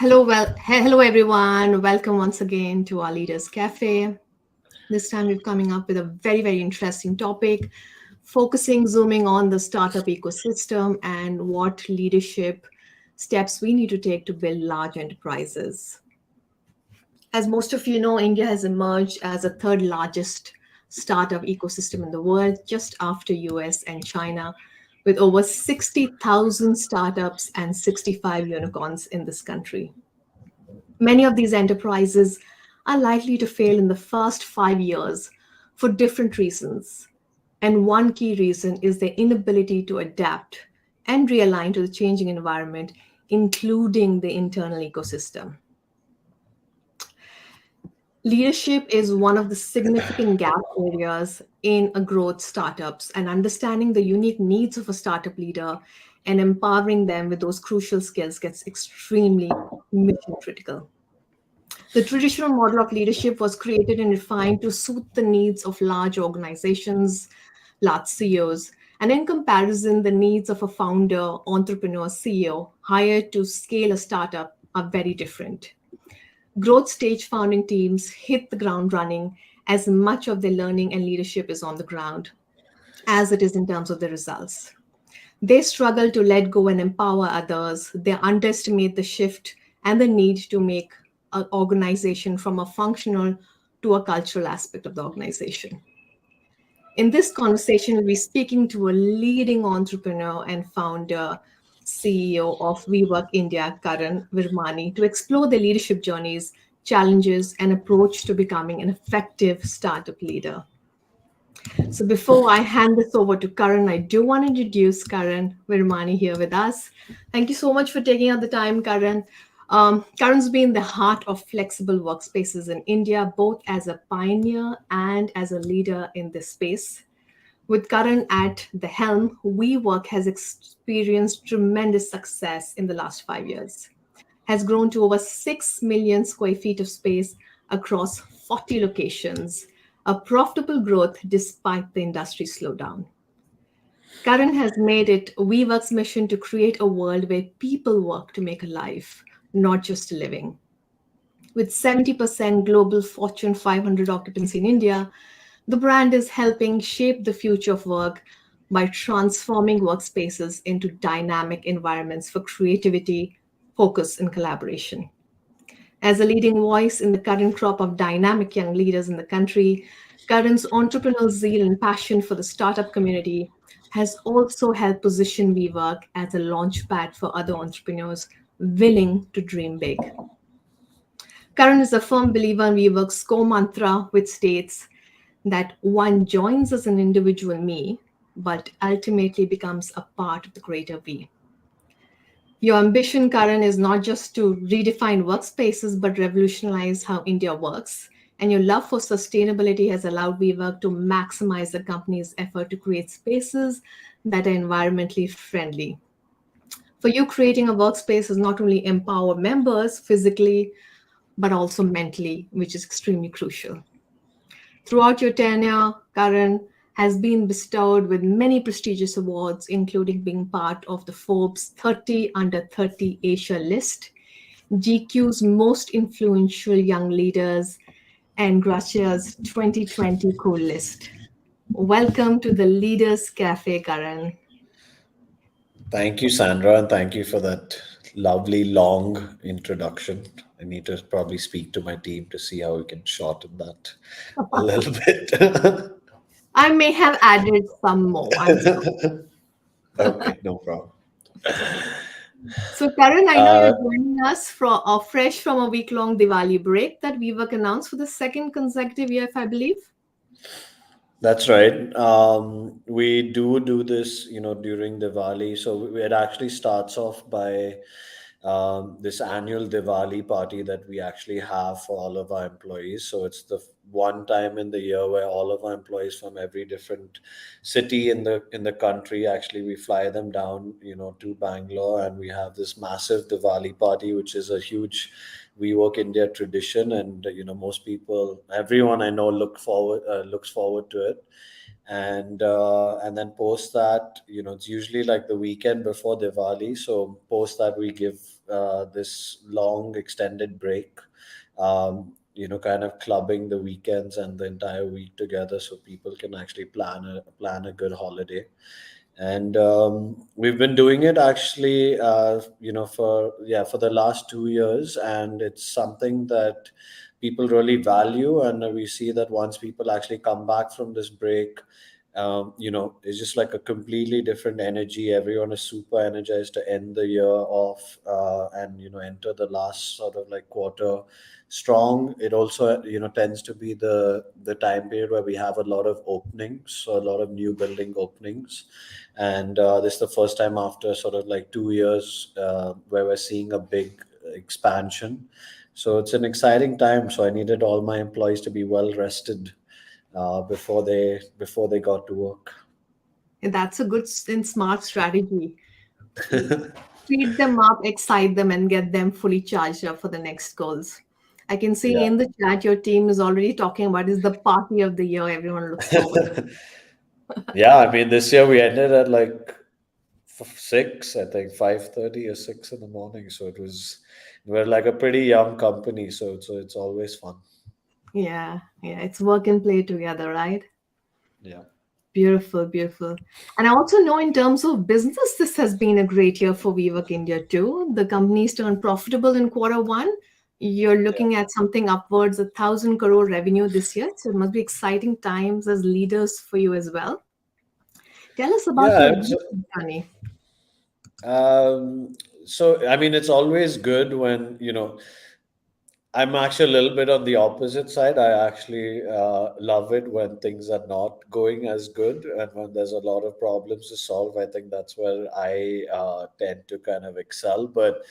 Hello everyone. Welcome once again to our Leaders Cafe. This time we're coming up with a very interesting topic, zooming on the startup ecosystem and what leadership steps we need to take to build large enterprises. As most of you know, India has emerged as the third largest startup ecosystem in the world, just after US and China, with over 60,000 startups and 65 unicorns in this country. Many of these enterprises are likely to fail in the first 5 years for different reasons. And one key reason is their inability to adapt and realign to the changing environment, including the internal ecosystem. Leadership is one of the significant gap areas in a growth startups, and understanding the unique needs of a startup leader and empowering them with those crucial skills gets extremely mission critical. The traditional model of leadership was created and refined to suit the needs of large organizations, large CEOs, and in comparison, the needs of a founder, entrepreneur, CEO hired to scale a startup are very different. Growth stage founding teams hit the ground running as much of their learning and leadership is on the ground as it is in terms of the results. They struggle to let go and empower others. They underestimate the shift and the need to make an organization from a functional to a cultural aspect of the organization. In this conversation, we'll be speaking to a leading entrepreneur and founder, CEO of WeWork India, Karan Virmani, to explore the leadership journeys, challenges, and approach to becoming an effective startup leader. So before I hand this over to Karan, I do want to introduce Karan Virmani here with us. Thank you so much for taking out the time, Karan. Karan's been the heart of flexible workspaces in India, both as a pioneer and as a leader in this space. With Karan at the helm, WeWork has experienced tremendous success in the last 5 years, has grown to over 6 million square feet of space across 40 locations, a profitable growth despite the industry slowdown. Karan has made it WeWork's mission to create a world where people work to make a life, not just a living. With 70% global Fortune 500 occupancy in India, the brand is helping shape the future of work by transforming workspaces into dynamic environments for creativity, focus, and collaboration. As a leading voice in the current crop of dynamic young leaders in the country, Karan's entrepreneurial zeal and passion for the startup community has also helped position WeWork as a launchpad for other entrepreneurs willing to dream big. Karan is a firm believer in WeWork's core mantra, which states that one joins as an individual me, but ultimately becomes a part of the greater we. Your ambition, Karan, is not just to redefine workspaces, but revolutionize how India works. And your love for sustainability has allowed WeWork to maximize the company's effort to create spaces that are environmentally friendly. For you, creating a workspace is not only empower members physically, but also mentally, which is extremely crucial. Throughout your tenure, Karan has been bestowed with many prestigious awards, including being part of the Forbes 30 Under 30 Asia list, GQ's Most Influential Young Leaders, and Gracia's 2020 Cool List. Welcome to the Leaders Cafe, Karan. Thank you, Sandra, and thank you for that lovely long introduction. I need to probably speak to my team to see how we can shorten that a little bit. I may have added some more. I'm sorry. Okay, no problem. So, Karan, I know Uh, you're joining us from fresh from a week-long Diwali break that WeWork announced for the second consecutive year, if I believe. That's right. We do this, during Diwali. So it actually starts off by this annual Diwali party that we actually have for all of our employees. So it's the one time in the year where all of our employees from every different city in the country, actually we fly them down, to Bangalore, and we have this massive Diwali party, which is a huge WeWork India tradition, and most people, everyone I know, looks forward to it. and then post that, it's usually like the weekend before Diwali. So post that we give this long extended break, kind of clubbing the weekends and the entire week together, so people can actually plan a good holiday. And we've been doing it actually, for the last 2 years, and it's something that people really value. And we see that once people actually come back from this break, it's just like a completely different energy. Everyone is super energized to end the year off, and enter the last sort of like quarter strong. It also tends to be the time period where we have a lot of openings, so a lot of new building openings. And this is the first time after sort of like 2 years where we're seeing a big expansion. So it's an exciting time. So I needed all my employees to be well rested before they got to work. And that's a good and smart strategy. Feed them up, excite them, and get them fully charged up for the next goals. I can see Yeah. in the chat your team is already talking about is the party of the year everyone looks forward to. Yeah, I mean, this year we ended at like six, I think 5:30 or 6 in the morning. So we're like a pretty young company, so it's always fun. Yeah, yeah, it's work and play together, right? Yeah. Beautiful, beautiful. And I also know in terms of business, this has been a great year for WeWork India too. The company's turned profitable in quarter one. You're Yeah. looking at something upwards of 1,000 crore revenue this year. So it must be exciting times as leaders for you as well. Tell us about Yeah. your leadership journey. Um, so I mean, it's always good when I'm actually a little bit on the opposite side. I actually love it when things are not going as good and when there's a lot of problems to solve. I think that's where I tend to kind of excel. But,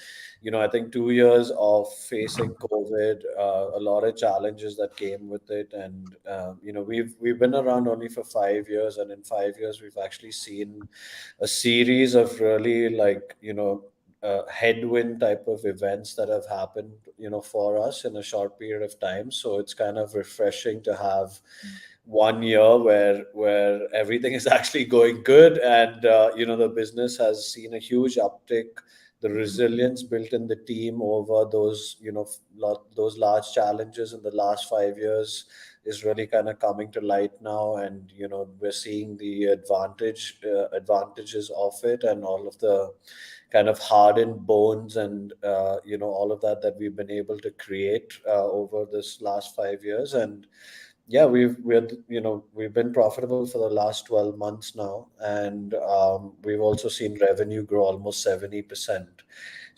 I think 2 years of facing COVID, a lot of challenges that came with it, and we've been around only for 5 years, and in 5 years we've actually seen a series of really like headwind type of events that have happened for us in a short period of time. So it's kind of refreshing to have one year where everything is actually going good, and the business has seen a huge uptick. The resilience built in the team over those those large challenges in the last 5 years is really kind of coming to light now. And we're seeing the advantages of it, and all of the kind of hardened bones, and all of that we've been able to create over this last 5 years. And yeah, we've been profitable for the last 12 months now, and we've also seen revenue grow almost 70%.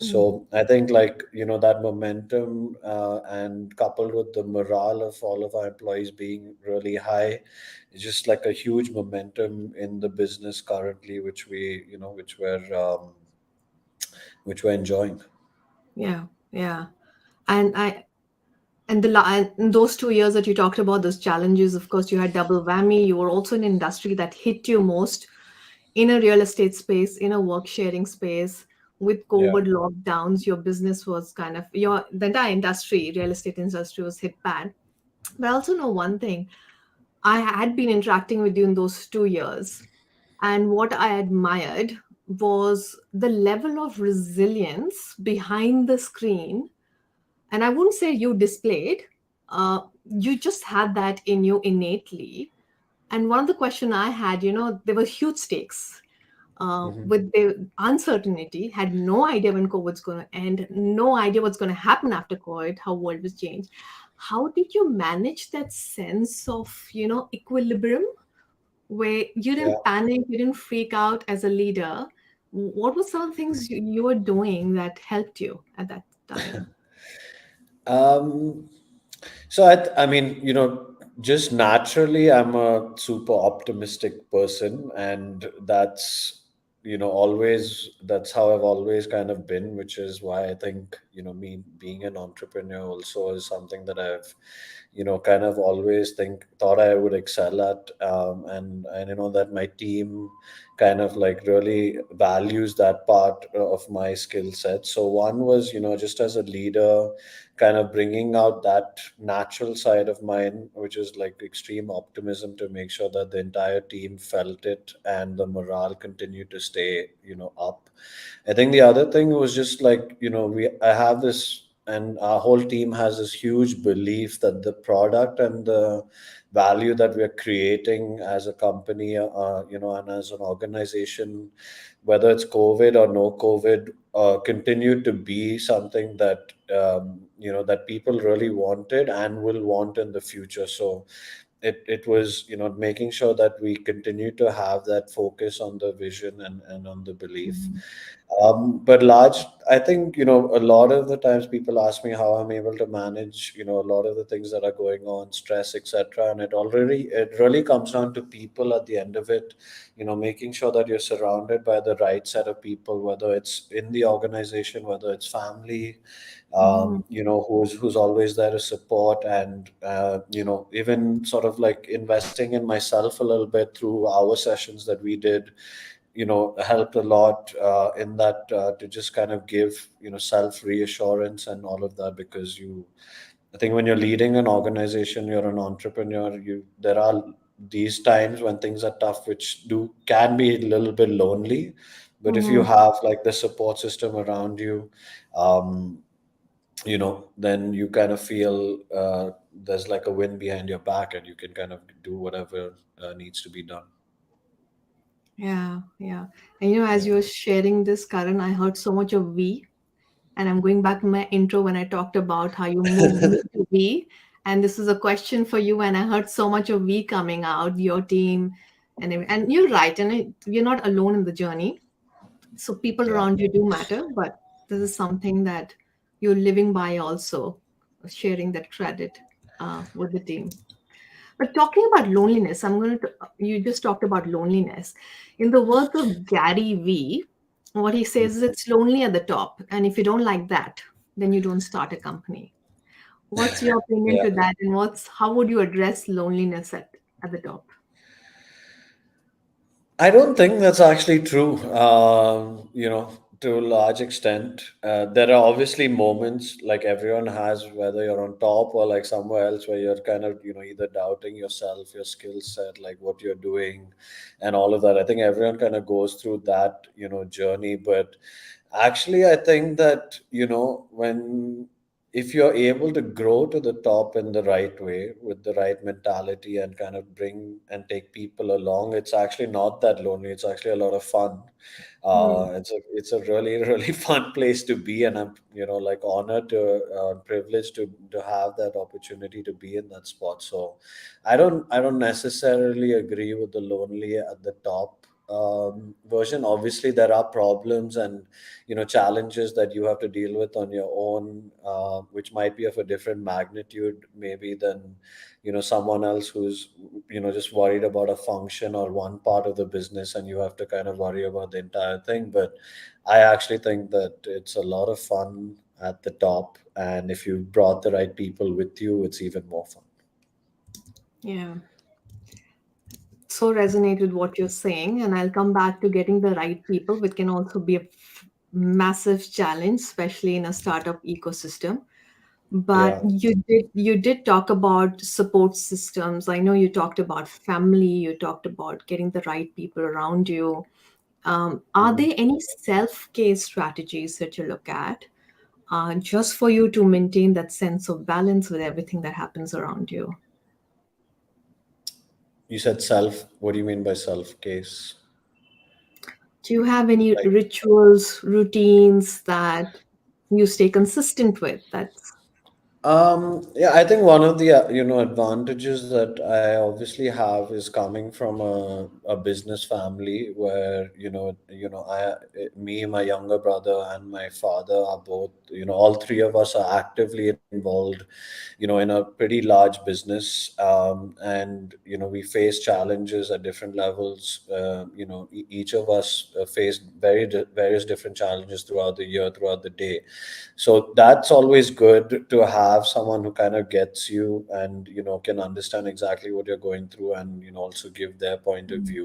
Mm. So I think, like, that momentum, and coupled with the morale of all of our employees being really high, it's just like a huge momentum in the business currently, which we're enjoying. Yeah, yeah. And and in those 2 years that you talked about, those challenges, of course, you had double whammy. You were also in an industry that hit you most in a real estate space, in a work sharing space. With Yeah. COVID lockdowns, your business was kind of the entire industry, real estate industry was hit bad. But I also know one thing. I had been interacting with you in those 2 years, and what I admired was the level of resilience behind the screen. And I wouldn't say you displayed, you just had that in you innately. And one of the question I had, there were huge stakes. Mhm. With the uncertainty, had no idea when COVID's going to end, no idea what's going to happen after COVID, how world was changed. How did you manage that sense of, equilibrium where you Yeah. didn't panic, you didn't freak out as a leader? What were some things you were doing that helped you at that time? Um, so I mean, just naturally, I'm a super optimistic person, and that's how I've always kind of been, which is why I think, me being an entrepreneur also is something that I've kind of always thought I would excel at, and that my team kind of like really values that part of my skill set. So one was, just as a leader, kind of bringing out that natural side of mine, which is like extreme optimism, to make sure that the entire team felt it and the morale continued to stay, up. I think the other thing was just like, I have this, and our whole team has this huge belief that the product and the value that we're creating as a company, and as an organization, whether it's COVID or no COVID, continue to be something that, that people really wanted and will want in the future. So it was, making sure that we continue to have that focus on the vision and on the belief. Mhm. But large, I think, a lot of the times people ask me how I'm able to manage, a lot of the things that are going on, stress, etc. And it really comes down to people at the end of it, making sure that you're surrounded by the right set of people, whether it's in the organization, whether it's family, Mhm. who's always there to support, and even sort of like investing in myself a little bit through our sessions that we did, helped a lot in that, to just kind of give, self reassurance and all of that. Because I think when you're leading an organization, you're an entrepreneur, there are these times when things are tough, which do can be a little bit lonely. But if you Mhm. have like the support system around you, um, then you kind of feel, there's like a wind behind your back, and you can kind of do whatever needs to be done. Yeah, yeah. And as Yeah. you were sharing this, Karan, I heard so much of we. And I'm going back to my intro when I talked about how you moved me to we. And this is a question for you. And I heard so much of we coming out, your team, and you're right. And you're not alone in the journey. So people Yeah. around you do matter, but this is something that you're living by also, sharing that credit with the team. But talking about loneliness, you just talked about loneliness. In the words of Gary Vee, what he says is it's lonely at the top. And if you don't like that, then you don't start a company. What's your opinion Yeah. to that? And how would you address loneliness at the top? I don't think that's actually true. To a large extent, there are obviously moments like everyone has, whether you're on top or like somewhere else, where you're kind of, either doubting yourself, your skill set, like what you're doing, and all of that. I think everyone kind of goes through that, journey. But actually, I think that, when if you're able to grow to the top in the right way with the right mentality and kind of bring and take people along, it's actually not that lonely. It's actually a lot of fun. Hmm. It's a really really fun place to be, and I'm, like honored to, privileged to have that opportunity to be in that spot. So I don't necessarily agree with the lonely at the top version. Obviously there are problems and, challenges that you have to deal with on your own, which might be of a different magnitude maybe than, someone else who's, just worried about a function or one part of the business, and you have to kind of worry about the entire thing. But I actually think that it's a lot of fun at the top, and if you brought the right people with you, it's even more fun. Yeah. So resonate with what you're saying. And I'll come back to getting the right people, which can also be a massive challenge, especially in a startup ecosystem. But Yeah. you did talk about support systems. I know you talked about family, you talked about getting the right people around you. Are Mhm. there any self-care strategies that you look at, just for you to maintain that sense of balance with everything that happens around you? You said self. What do you mean by self case? Do you have any Like, rituals, routines that you stay consistent with? That's yeah, I think one of the, advantages that I obviously have is coming from a business family where I, me, my younger brother, and my father are both, all three of us are actively involved, in a pretty large business, and we face challenges at different levels. Each of us face various different challenges throughout the year, throughout the day. So that's always good to have someone who kind of gets you and can understand exactly what you're going through, and also give their point of view.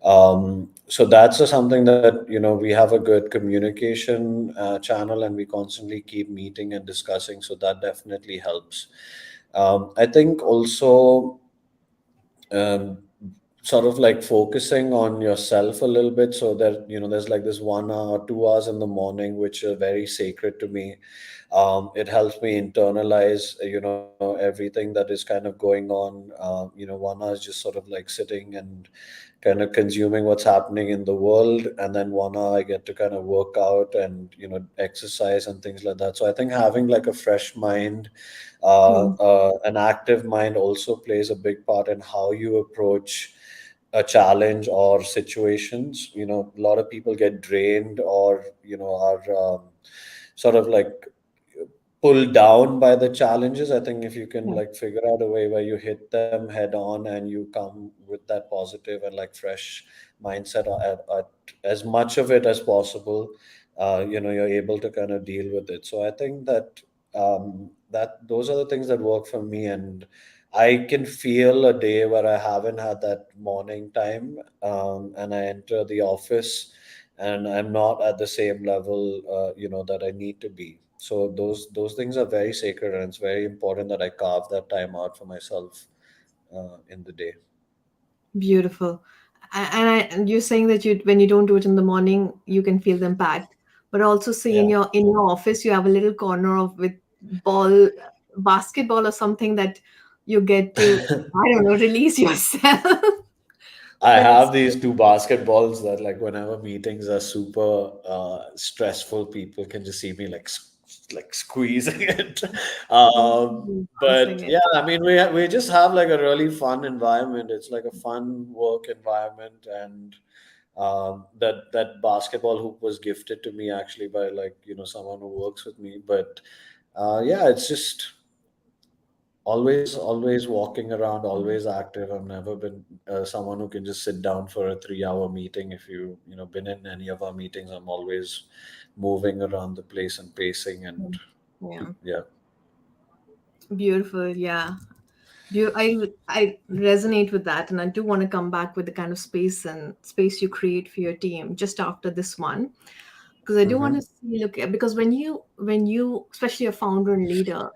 So that's something that we have a good communication channel, and we constantly keep meeting and discussing, so that definitely helps. I think also, um, sort of like focusing on yourself a little bit, so that there's like this 1 hour, 2 hours in the morning which are very sacred to me. It helps me internalize everything that is kind of going on. 1 hour is just sort of like sitting and kind of consuming what's happening in the world, and then 1 hour I get to kind of work out and exercise and things like that. So I think having like a fresh mind, Hmm. an active mind, also plays a big part in how you approach a challenge or situations. A lot of people get drained, or are sort of like pulled down by the challenges. I think if you can Yeah. like figure out a way where you hit them head on, and you come with that positive and like fresh mindset, at as much of it as possible, you're able to kind of deal with it. So I think that that those are the things that work for me. And I can feel a day where I haven't had that morning time, and I enter the office and I'm not at the same level, that I need to be. So those things are very sacred, and it's very important that I carve that time out for myself in the day. Beautiful. And you're saying that you, when you don't do it in the morning, you can feel the impact. But also see Yeah. in your office, you have a little corner of with ball, basketball or something that you get to, I don't know, release yourself. I But it's have these two basketballs that, like, whenever meetings are super stressful, people can just see me like like squeezing it. bouncing But it. yeah, I mean, we just have like a really fun environment. It's like a fun work environment, and that basketball hoop was gifted to me actually by, like, someone who works with me. But yeah, it's just always walking around, always active. I've never been someone who can just sit down for a 3 hour meeting. If been in any of our meetings, I'm always moving around the place and pacing, and Yeah. yeah. Beautiful. Yeah. I resonate with that, and I do want to come back with the kind of space you create for your team just after this one, because I do want Mm-hmm. to see, look, because when you especially a founder and leader,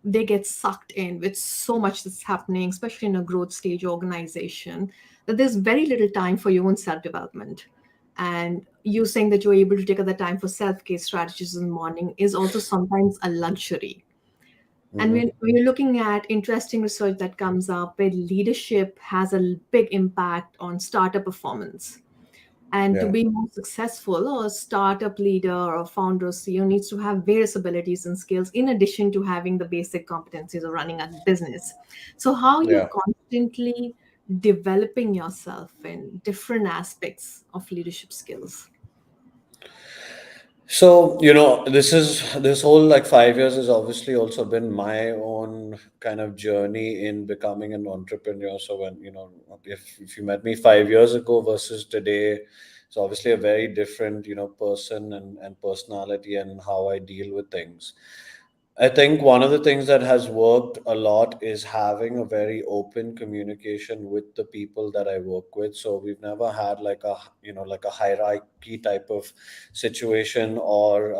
they get sucked in with so much that's happening, especially in a growth stage organization, that there's very little time for your own self development. And you saying that you're able to take other time for self care strategies in the morning is also sometimes a luxury. And Mm-hmm. when you're looking at interesting research that comes up where leadership has a big impact on startup performance. And to Yeah. be more successful, a startup leader or a founder or CEO needs to have various abilities and skills in addition to having the basic competencies of running a business. So, how you're Yeah. constantly developing yourself in different aspects of leadership skills. So, this whole like 5 years has obviously also been my own kind of journey in becoming an entrepreneur. So when, if you met me 5 years ago versus today, it's obviously a very different, person and personality and how I deal with things. I think one of the things that has worked a lot is having a very open communication with the people that I work with. So we've never had like like a hierarchy type of situation, or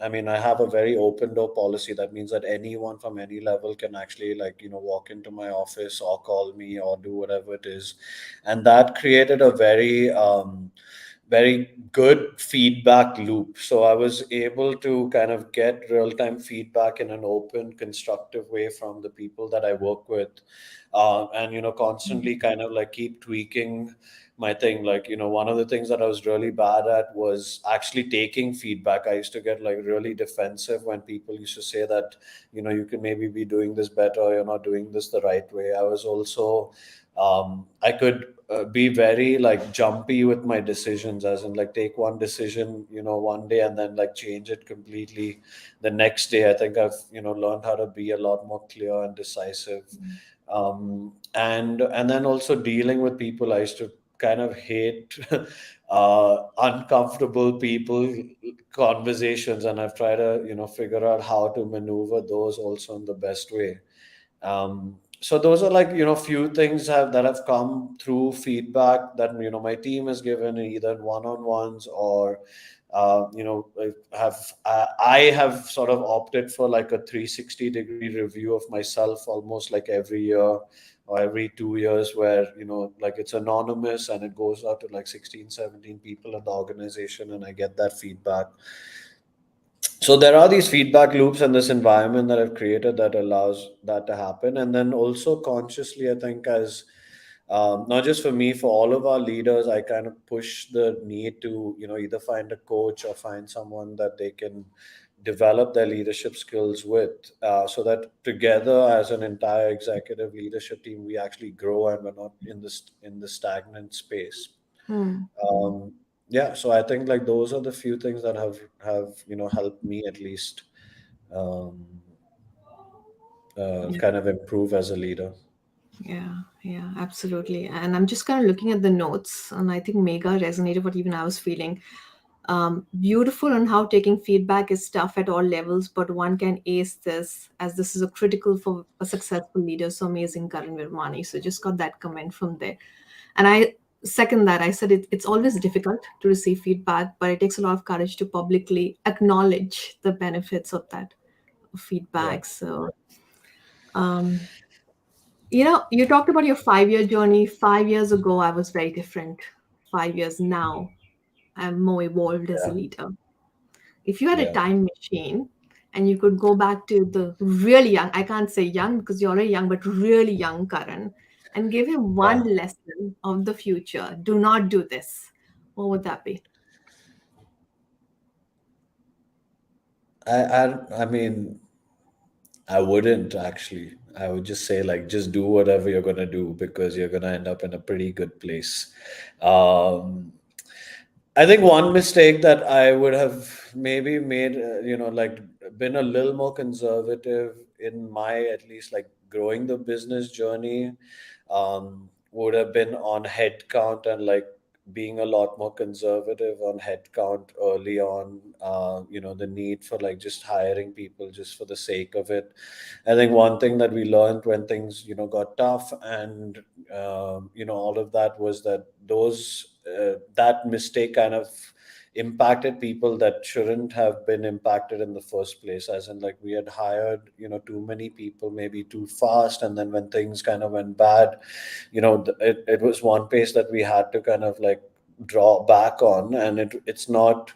I mean, I have a very open door policy. That means that anyone from any level can actually, like, walk into my office or call me or do whatever it is. And that created a very good feedback loop. So I was able to kind of get real time feedback in an open, constructive way from the people that I work with, and constantly kind of like keep tweaking my thing. Like, one of the things that I was really bad at was actually taking feedback. I used to get like really defensive when people used to say that, you can maybe be doing this better, or you're not doing this the right way. I was also, I could be very like jumpy with my decisions, as in like take one decision, one day and then like change it completely the next day. I think I've learned how to be a lot more clear and decisive. And then also dealing with people. I used to kind of hate uncomfortable people conversations, and I've tried to figure out how to maneuver those also in the best way. So those are like few things that have come through feedback that my team has given, either in one-on-ones or I have sort of opted for like a 360-degree review of myself almost like every year or every 2 years, where like it's anonymous and it goes out to like 16, 17 people in the organization, and I get that feedback. So there are these feedback loops and this environment that I've created that allows that to happen. And then also consciously, I think, as not just for me, for all of our leaders, I kind of push the need to either find a coach or find someone that they can develop their leadership skills with, so that together as an entire executive leadership team we actually grow and we're not in the stagnant space. Hmm. um, yeah, so I think like those are the few things that have helped me at least, um, Yeah. kind of improve as a leader. Yeah, yeah, absolutely. And I'm just kind of looking at the notes, and I think Mega resonated what even I was feeling. Beautiful on how taking feedback is tough at all levels, but one can ace this as this is a critical for a successful leader. So amazing, Karan Virmani. So just got that comment from there. And I second that. I said it's always difficult to receive feedback, but it takes a lot of courage to publicly acknowledge the benefits of that Yeah, feedback. So, you talked about your 5 year journey. 5 years ago, I was very different. 5 years now, I'm more evolved as a yeah, leader. If you had a yeah, time machine and you could go back to the really young, I can't say young because you're already young, but really young Karan, and give him one yeah. lesson of the future, do not do this, what would that be? I mean, I wouldn't actually. I would just say like just do whatever you're gonna do because you're gonna end up in a pretty good place. Um, I think one mistake that I would have maybe made, like been a little more conservative in my at least like growing the business journey, would have been on headcount and like being a lot more conservative on headcount early on. The need for like just hiring people just for the sake of it. I think one thing that we learned when things got tough and all of that was that that mistake kind of impacted people that shouldn't have been impacted in the first place, as in like we had hired too many people maybe too fast, and then when things kind of went bad, it was one pace that we had to kind of like draw back on. And it's not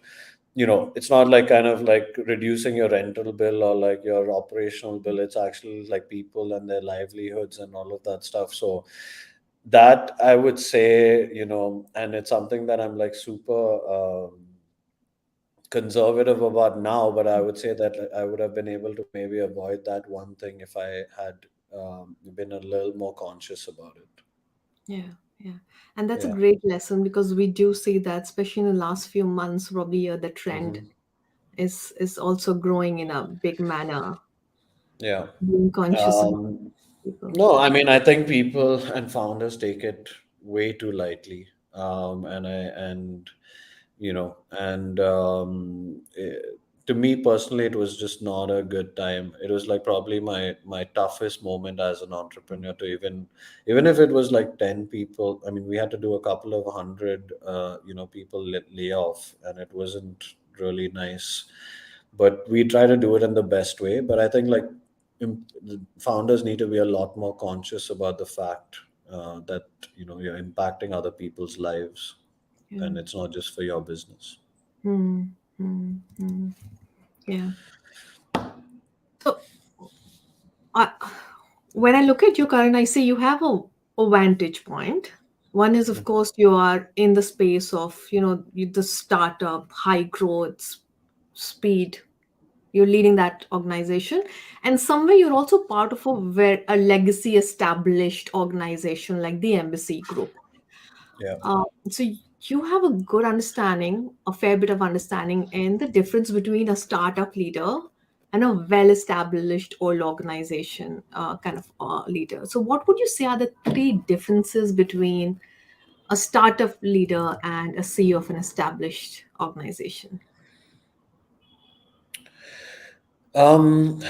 it's not like kind of like reducing your rental bill or like your operational bill. It's actually like people and their livelihoods and all of that stuff. So that I would say, and it's something that I'm like super conservative about now, but I would say that I would have been able to maybe avoid that one thing if I had been a little more conscious about it. Yeah, yeah. And that's a Yeah. great lesson because we do see that, especially in the last few months, probably the trend Hmm. is also growing in a big manner, Yeah. being conscious about Um, people. no, I mean, I think people and founders take it way too lightly. And to me personally, it was just not a good time. It was like probably my toughest moment as an entrepreneur to even if it was like 10 people. I mean, we had to do a couple of hundred people lay off, and it wasn't really nice. But we try to do it in the best way. But I think like the founders need to be a lot more conscious about the fact that you're impacting other people's lives, Yeah. and it's not just for your business. Hmm. Hmm. Hmm. Yeah. So I, when I look at you, Karan, I see you have a vantage point. One is, of course, you are in the space of, the startup, high growth, speed. You're leading that organization. And somewhere you're also part of a legacy established organization like the Embassy Group. Yeah. So you have a good understanding, a fair bit of understanding in the difference between a startup leader and a well-established old organization kind of leader. So what would you say are the three differences between a startup leader and a CEO of an established organization? Um,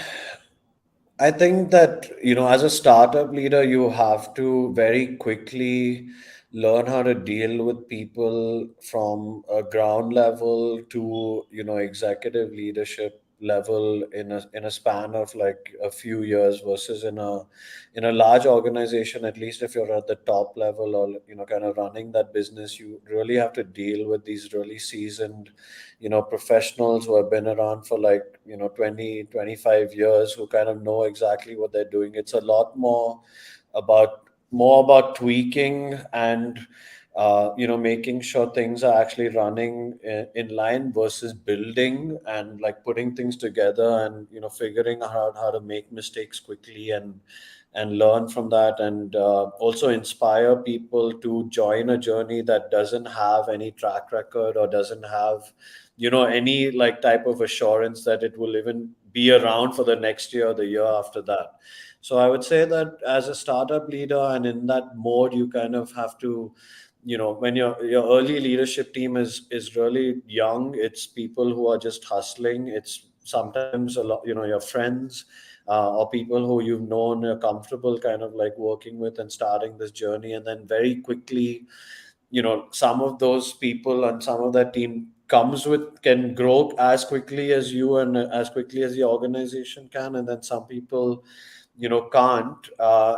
I think that, as a startup leader, you have to very quickly learn how to deal with people from a ground level to, executive leadership level in a span of like a few years versus in a large organization. At least if you're at the top level or, kind of running that business, you really have to deal with these really seasoned, professionals who have been around for like, 20, 25 years, who kind of know exactly what they're doing. It's a lot about more about tweaking and making sure things are actually running in line versus building and like putting things together and figuring out how to make mistakes quickly and learn from that, and also inspire people to join a journey that doesn't have any track record or doesn't have any like type of assurance that it will even be around for the next year or the year after that. So I would say that as a startup leader and in that mode, you kind of have to, when your early leadership team is really young, it's people who are just hustling. It's sometimes a lot, your friends, or people who you've known, are comfortable kind of like working with and starting this journey, and then very quickly, some of those people and some of that team comes with can grow as quickly as you and as quickly as the organization can, and then some people can't,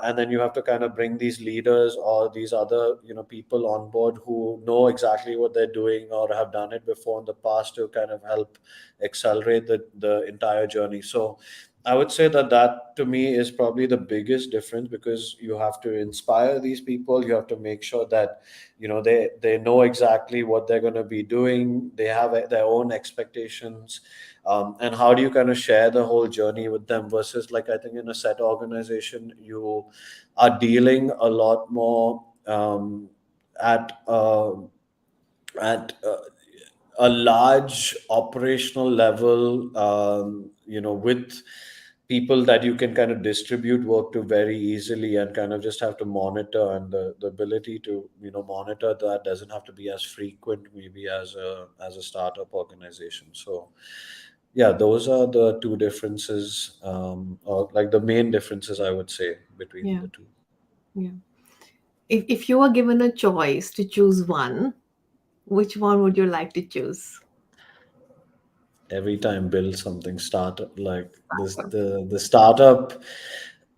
and then you have to kind of bring these leaders or these other people on board who know exactly what they're doing or have done it before in the past to kind of help accelerate the entire journey. So I would say that to me is probably the biggest difference, because you have to inspire these people. You have to make sure that they know exactly what they're going to be doing. They have their own expectations, and how do you kind of share the whole journey with them versus, like, I think in a set organization you are dealing a lot more at a large operational level, with people that you can kind of distribute work to very easily and kind of just have to monitor, and the ability to monitor that doesn't have to be as frequent maybe as a startup organization. So yeah, those are the two differences, or like the main differences I would say between Yeah, the two. yeah. If you were given a choice to choose one, which one would you like to choose? Every time build something startup like this, the startup,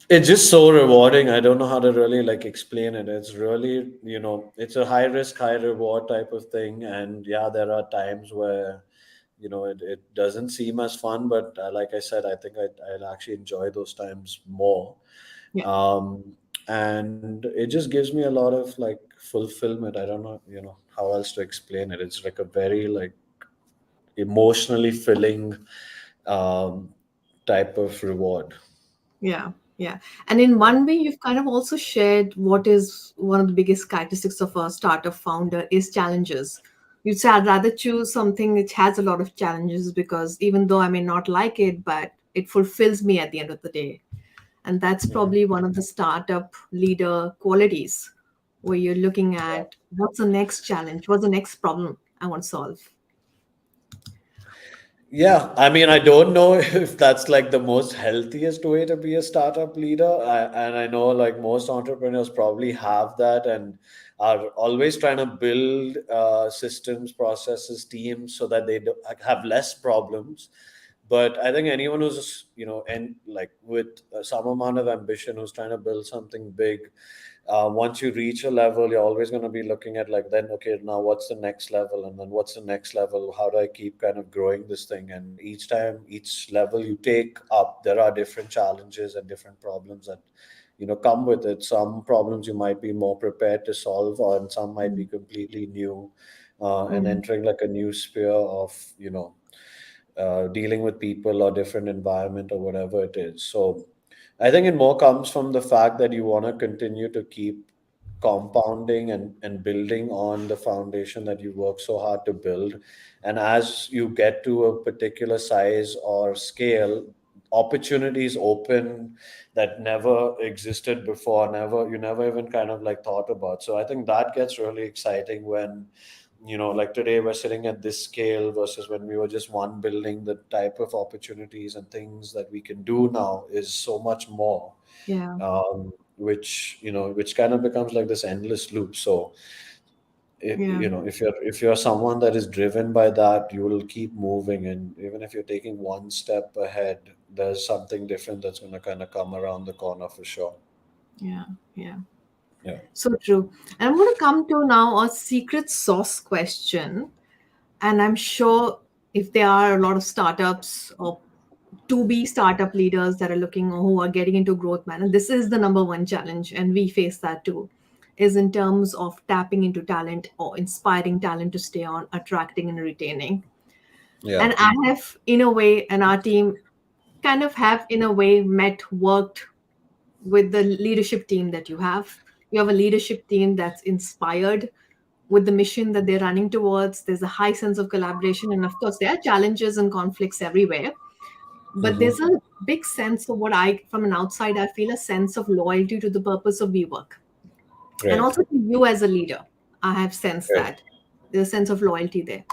it's just so rewarding. I don't know how to really like explain it. It's really, it's a high risk high reward type of thing, and yeah, there are times where it doesn't seem as fun, but like I said, I think I'll actually enjoy those times more. Yeah, um and it just gives me a lot of like fulfillment. I don't know, how else to explain it. It's like a very like emotionally filling um, type of reward. yeah, yeah. And in one way, you've kind of also shared what is one of the biggest characteristics of a startup founder is challenges. You'd say I'd rather choose something which has a lot of challenges because even though I may not like it, but it fulfills me at the end of the day. And that's Mhm. probably one of the startup leader qualities where you're looking Yeah. at what's the next challenge, what's the next problem I want to solve. Yeah, I mean, I don't know if that's like the most healthiest way to be a startup leader. And I know like most entrepreneurs probably have that and are always trying to build systems, processes, teams so that they have less problems. But I think anyone who's, and like with some amount of ambition, who's trying to build something big, once you reach a level, you're always going to be looking at like, then okay, now what's the next level, and then what's the next level, how do I keep kind of growing this thing? And each time, each level you take up, there are different challenges and different problems that come with it. Some problems you might be more prepared to solve, or and some might be Mm, completely new, and mm, entering like a new sphere of dealing with people or different environment or whatever it is. So I think it more comes from the fact that you want to continue to keep compounding and building on the foundation that you work so hard to build. And as you get to a particular size or scale, opportunities open that never existed before, never you never even kind of like thought about. So I think that gets really exciting when, like today we're sitting at this scale versus when we were just one building. The type of opportunities and things that we can do now is so much more, Yeah, which kind of becomes like this endless loop. So yeah, if you're someone that is driven by that, you will keep moving, and even if you're taking one step ahead, there's something different that's going to kind of come around the corner for sure. yeah, yeah. Yeah. So true. And I'm going to come to now a secret sauce question. And I'm sure if there are a lot of startups or to be startup leaders that are looking or who are getting into growth man, and this is the number one challenge, and we face that too, is in terms of tapping into talent or inspiring talent to stay on, attracting and retaining. Yeah. And I have, in a way, and our team kind of have, in a way, worked with the leadership team that you have. You have a leadership team that's inspired with the mission that they're running towards. There's a high sense of collaboration. And of course, there are challenges and conflicts everywhere. But there's a Mm-hmm. big sense of what I, from an outside, I feel a sense of loyalty to the purpose of we work. And Great. also to you as a leader, I have sensed Great. that. There's a sense of loyalty there.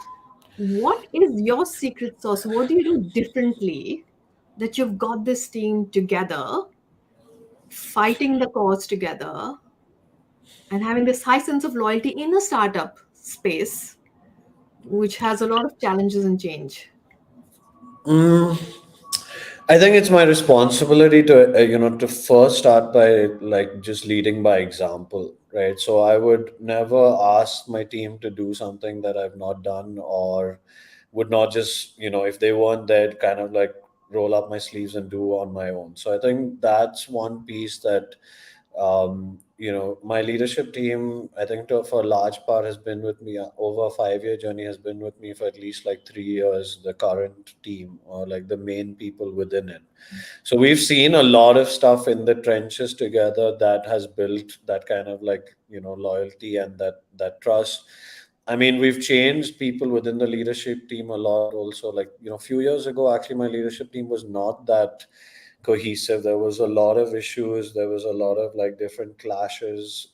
What is your secret sauce? What do you do differently that you've got this team together, fighting the cause together, and having this high sense of loyalty in a startup space, which has a lot of challenges and change? Mm, I think it's my responsibility to to first start by like just leading by example, right? So I would never ask my team to do something that I've not done, or would not just, if they weren't there, kind of like roll up my sleeves and do on my own. So I think that's one piece that, my leadership team, I think for a large part has been with me, over a 5 year journey has been with me for at least like 3 years, the current team or like the main people within it. So we've seen a lot of stuff in the trenches together that has built that kind of like, loyalty and that trust. I mean, we've changed people within the leadership team a lot also. Like, a few years ago, actually, my leadership team was not that cohesive. There was a lot of issues. There was a lot of like different clashes.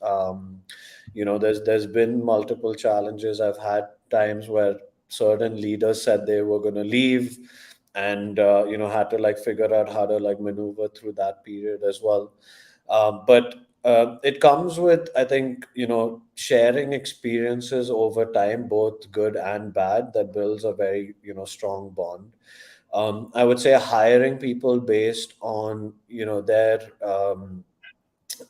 There's been multiple challenges. I've had times where certain leaders said they were going to leave, and had to like figure out how to like maneuver through that period as well. But it comes with, I think, sharing experiences over time, both good and bad, that builds a very, strong bond. I would say hiring people based on, their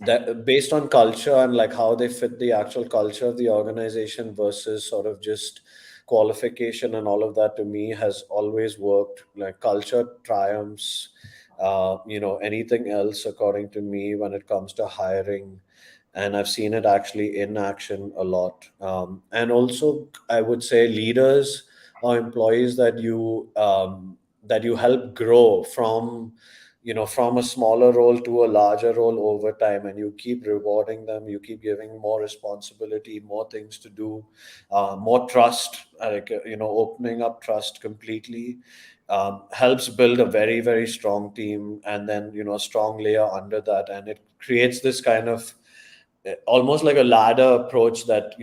that based on culture and like how they fit the actual culture of the organization versus sort of just qualification and all of that, to me has always worked. Like culture triumphs, anything else, according to me, when it comes to hiring. And I've seen it actually in action a lot. And also, I would say leaders or employees that you help grow from a smaller role to a larger role over time, and you keep rewarding them, you keep giving more responsibility, more things to do, more trust, like opening up trust completely, helps build a very very strong team, and then a strong layer under that, and it creates this kind of almost like a ladder approach that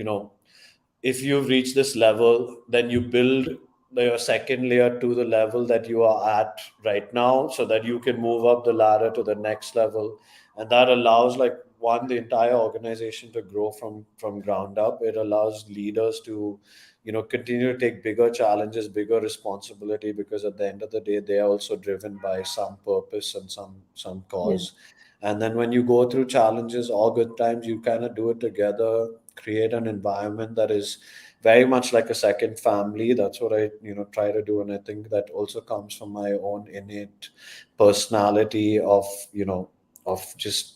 if you've reached this level, then you build your second layer to the level that you are at right now, so that you can move up the ladder to the next level. And that allows, like, one, the entire organization to grow from ground up. It allows leaders to continue to take bigger challenges, bigger responsibility, because at the end of the day, they are also driven by some purpose and some Yeah. cause. And then when you go through challenges or good times, you kind of do it together, create an environment that is very much like a second family. That's what I try to do, and I think that also comes from my own innate personality of just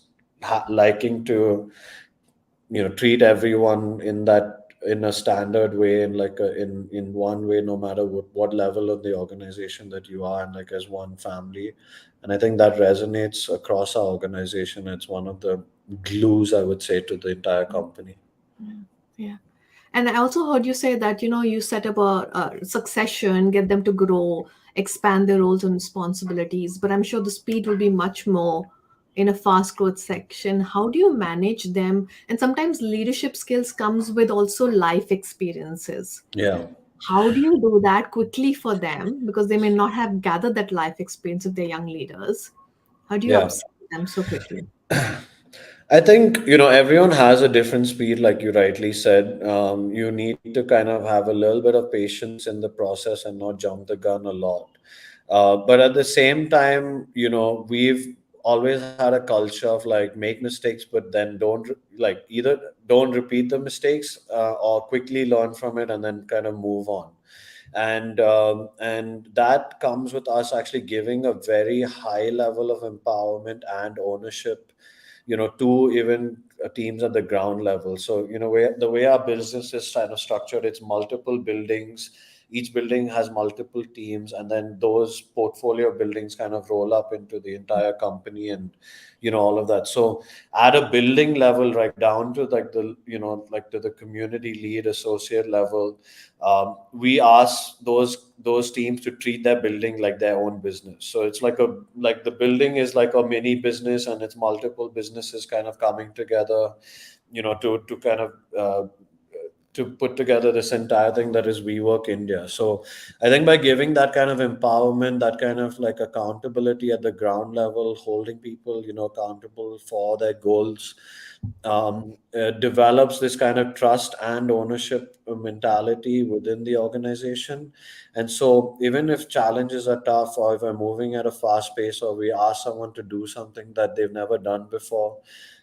liking to treat everyone in a standard way, in like in one way, no matter what level of the organization that you are, and as one family. And I think that resonates across our organization. It's one of the glues, I would say, to the entire company. Yeah. Yeah. And I also heard you say that, you set up a succession, get them to grow, expand their roles and responsibilities. But I'm sure the speed will be much more in a fast growth section. How do you manage them? And sometimes leadership skills comes with also life experiences. Yeah, How do you do that quickly for them? Because they may not have gathered that life experience if they're young leaders. How do you yeah. upskill them so quickly? I think, everyone has a different speed, like you rightly said. You need to kind of have a little bit of patience in the process and not jump the gun a lot. But at the same time, we've always had a culture of like make mistakes, but then like either don't repeat the mistakes, or quickly learn from it and then kind of move on. And that comes with us actually giving a very high level of empowerment and ownership, to even teams at the ground level. So, the way our business is kind of structured, it's multiple buildings. Each building has multiple teams, and then those portfolio buildings kind of roll up into the entire company, and all of that. So at a building level, right down to like like to the community lead associate level, we ask those teams to treat their building like their own business. So it's like the building is like a mini business, and it's multiple businesses kind of coming together, to kind of to put together this entire thing that is WeWork India. So I think by giving that kind of empowerment, that kind of like accountability at the ground level, holding people, accountable for their goals, develops this kind of trust and ownership mentality within the organization. And so even if challenges are tough, or if we're moving at a fast pace, or we ask someone to do something that they've never done before,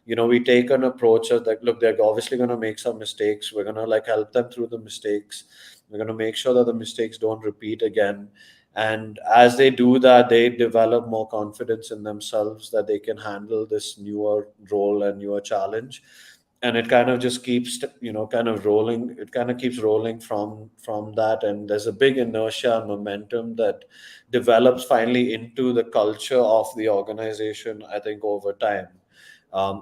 we take an approach of like, look, they're obviously going to make some mistakes. We're going to like help them through the mistakes. We're going to make sure that the mistakes don't repeat again. And as they do that, they develop more confidence in themselves that they can handle this newer role and newer challenge. And it kind of just keeps, kind of rolling. It kind of keeps rolling from that. And there's a big inertia and momentum that develops finally into the culture of the organization, I think, over time.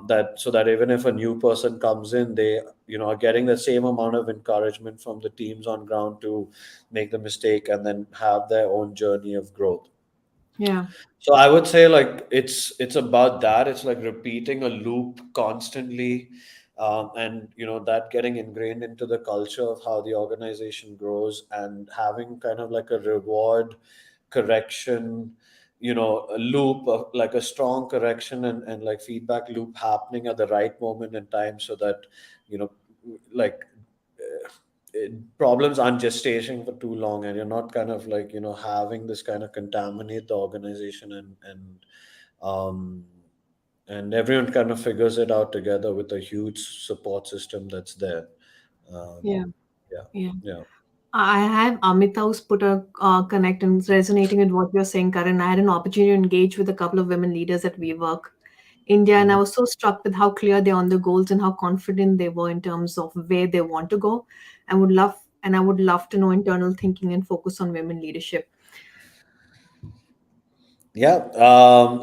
That so that even if a new person comes in, they are getting the same amount of encouragement from the teams on ground to make the mistake and then have their own journey of growth. Yeah. So I would say like it's about that. It's like repeating a loop constantly, and that getting ingrained into the culture of how the organization grows, and having kind of like a reward correction, a loop of like a strong correction and like feedback loop happening at the right moment in time, so that you know like problems aren't gestating for too long, and you're not kind of like having this kind of contaminate the organization, um and everyone kind of figures it out together with a huge support system that's there. um Yeah. yeah, Yeah. yeah. I have Amita who's put a connect and resonating with what you're saying, Karan. I had an opportunity to engage with a couple of women leaders at WeWork India, and I Mhm. was so struck with how clear they're on the goals and how confident they were in terms of where they want to go. I would love to know internal thinking and focus on women leadership. Yeah,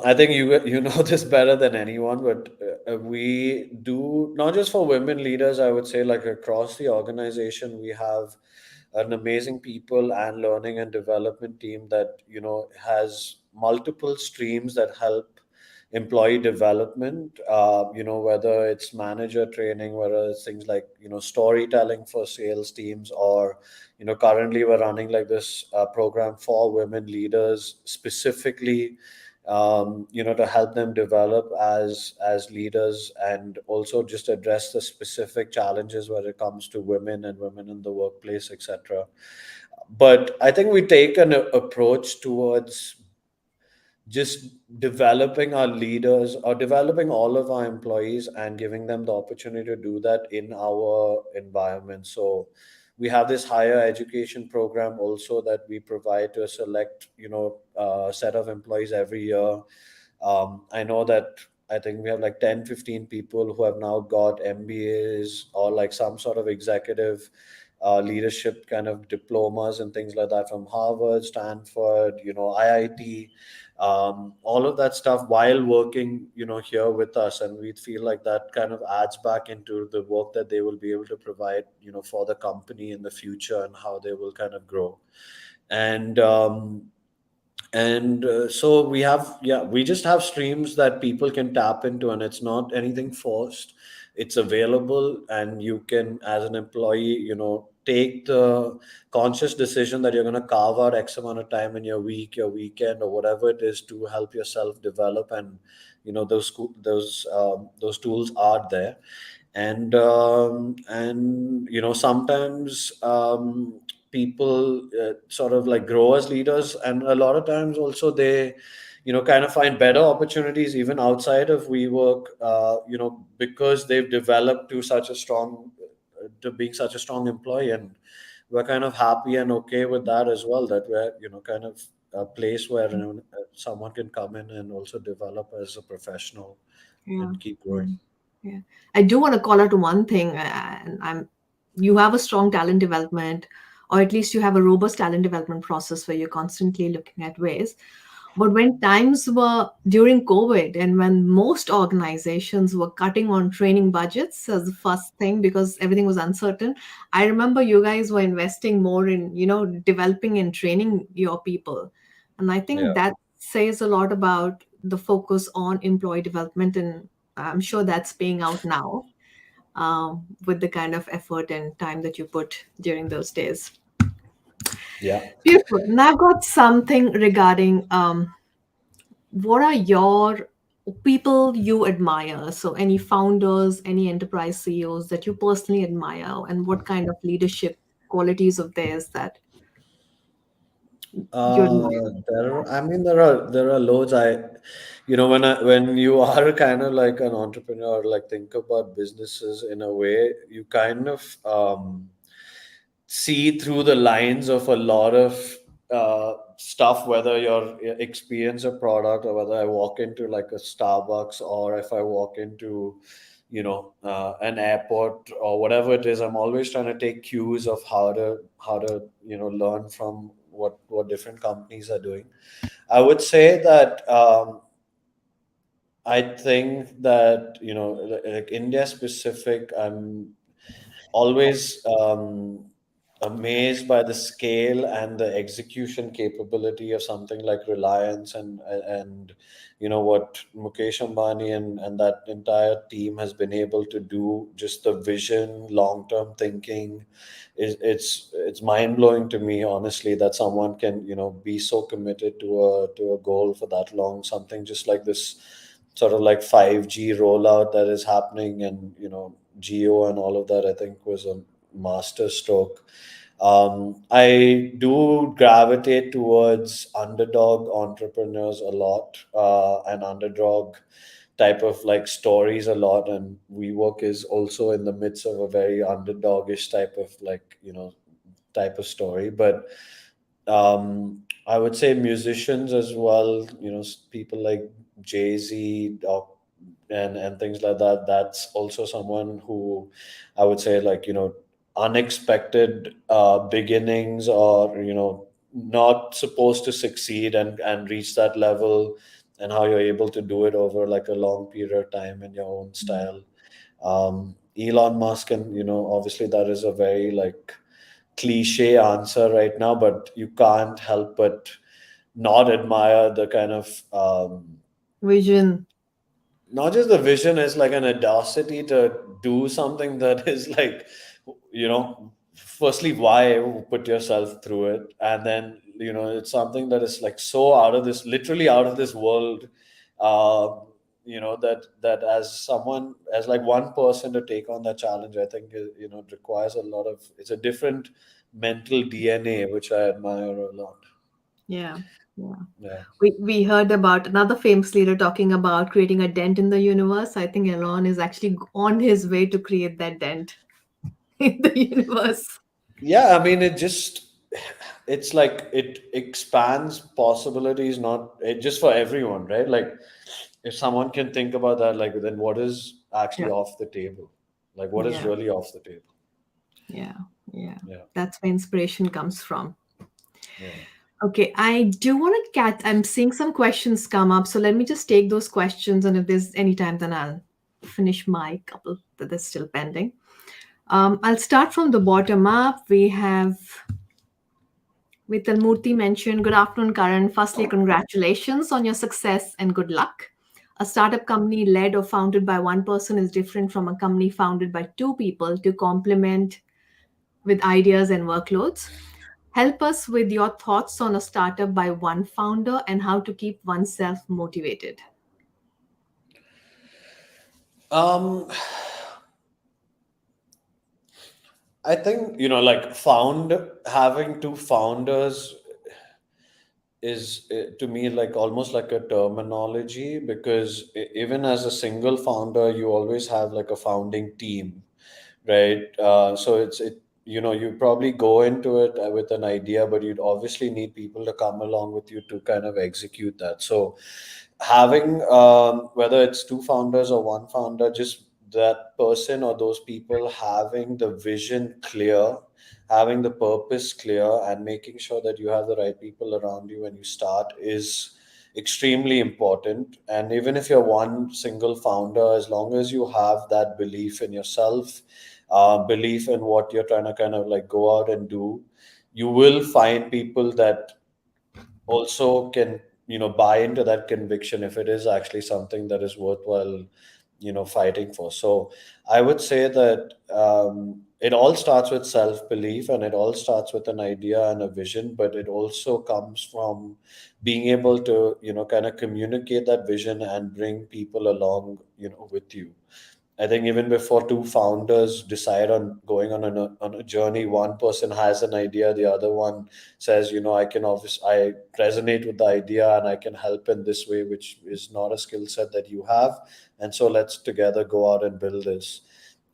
I think you know this better than anyone, but we do not just for women leaders. I would say like across the organization, we have an amazing people and learning and development team that has multiple streams that help employee development. Whether it's manager training, whether it's things like storytelling for sales teams, or currently we're running like this program for women leaders specifically, to help them develop as leaders, and also just address the specific challenges when it comes to women and women in the workplace, etc. But I think we take an approach towards just developing our leaders or developing all of our employees and giving them the opportunity to do that in our environment. So we have this higher education program also that we provide to a select set of employees every year. I know that I think we have like 10, 15 people who have now got MBAs or like some sort of executive leadership kind of diplomas and things like that from Harvard, Stanford, IIT, all of that stuff while working, here with us. And we feel like that kind of adds back into the work that they will be able to provide, for the company in the future and how they will kind of grow. And so we have, yeah, we just have streams that people can tap into, and it's not anything forced. It's available, and you can, as an employee, take the conscious decision that you're going to carve out X amount of time in your week, your weekend, or whatever it is, to help yourself develop. And those tools are there. And sometimes people sort of like grow as leaders, and a lot of times also they kind of find better opportunities even outside of WeWork, because they've developed to being such a strong employee. And we're kind of happy and okay with that as well, that we're kind of a place where someone can come in and also develop as a professional Yeah. and keep Yeah. growing. Yeah. I do want to call out one thing, and you have a strong talent development, or at least you have a robust talent development process where you're constantly looking at ways. But when times were during COVID and when most organizations were cutting on training budgets as the first thing because everything was uncertain, I remember you guys were investing more in, developing and training your people. And I think Yeah. that says a lot about the focus on employee development. And I'm sure that's paying out now, with the kind of effort and time that you put during those days. Yeah. Beautiful. Now I've got something regarding what are your people you admire? So, any founders, any enterprise CEOs that you personally admire, and what kind of leadership qualities of theirs that you admire? I mean, there are loads. When you are kind of like an entrepreneur, like think about businesses in a way, you kind of see through the lines of a lot of stuff, whether you're experience a product, or whether I walk into like a Starbucks, or if I walk into an airport or whatever it is. I'm always trying to take cues of how to learn from what different companies are doing. I would say that I think that like India specific, I'm always amazed by the scale and the execution capability of something like Reliance, and what Mukesh Ambani and that entire team has been able to do. Just the vision, long term thinking, it's mind blowing to me, honestly, that someone can be so committed to a goal for that long. Something just like this sort of like 5G rollout that is happening, and Geo and all of that, I think, was a master stroke. I do gravitate towards underdog entrepreneurs a lot, and underdog type of like stories a lot. And WeWork is also in the midst of a very underdogish type of like type of story. But I would say musicians as well. People like Jay-Z, and things like that. That's also someone who I would say, like, unexpected beginnings, or not supposed to succeed and reach that level, and how you're able to do it over like a long period of time in your own style. Elon Musk, and obviously that is a very like cliche answer right now, but you can't help but not admire the kind of Vision. not just the vision, is like an audacity to do something that is like, firstly, why put yourself through it, and then it's something that is like so out of this, literally out of this world. uh, that as someone, as like one person, to take on that challenge, I think it requires a lot of, it's a different mental DNA, which I admire a lot. Yeah. Yeah. Yeah. We heard about another famous leader talking about creating a dent in the universe. I think Elon is actually on his way to create that dent in the universe. Yeah, I mean, it's like it expands possibilities, not it just for everyone, right? Like, if someone can think about that, like, then what is actually Yeah. off the table? Like, what is Yeah. really off the table? Yeah. Yeah, Yeah. that's where inspiration comes from. Yeah. Okay, I do want to catch. I'm seeing some questions come up, so let me just take those questions, and if there's any time, then I'll finish my couple that is still pending. I'll start from the bottom up. We have Vital Murthy mentioned, "Good afternoon, Karan. Firstly, congratulations on your success and good luck. A startup company led or founded by one person is different from a company founded by two people to complement with ideas and workloads. Help us with your thoughts on a startup by one founder and how to keep oneself motivated." Um, I think, like having two founders is to me like almost like a terminology, because even as a single founder you always have like a founding team, right? So you probably go into it with an idea, but you'd obviously need people to come along with you to kind of execute that. So having, whether it's two founders or one founder, just that person or those people having the vision clear, having the purpose clear, and making sure that you have the right people around you when you start is extremely important. And even if you're one single founder, as long as you have that belief in yourself, belief in what you're trying to kind of like go out and do, you will find people that also can buy into that conviction if it is actually something that is worthwhile fighting for. So I would say that it all starts with self belief, and it all starts with an idea and a vision, but it also comes from being able to kind of communicate that vision and bring people along with you. I think even before two founders decide on going on a journey, one person has an idea, the other one says, I resonate with the idea and I can help in this way, which is not a skill set that you have. And so let's together go out and build this.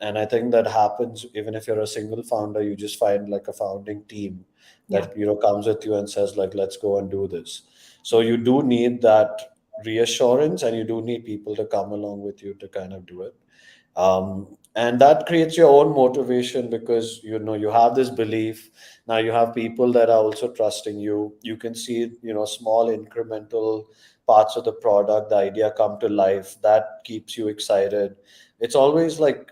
And I think that happens even if you're a single founder, you just find like a founding team Yeah. that, comes with you and says, like, let's go and do this. So you do need that reassurance, and you do need people to come along with you to kind of do it. And that creates your own motivation, because you have this belief. Now you have people that are also trusting you. You can see small incremental parts of the product, the idea come to life. That keeps you excited. It's always like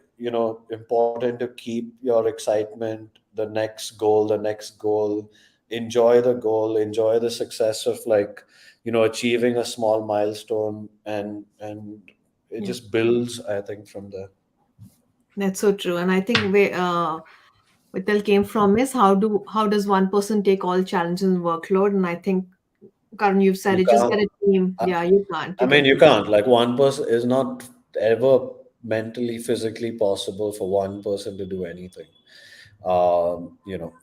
important to keep your excitement, the next goal. Enjoy the goal, enjoy the success of, like, achieving a small milestone, and it Yeah, just builds, I think, from there. that's so true. And I think where Vital came from is how does one person take all challenges and workload? And I think, Karan, you've said You it, just can't. get a team. I Yeah, you can't to I mean, get you people. can't. Like, one person is not ever mentally, physically possible for one person to do anything.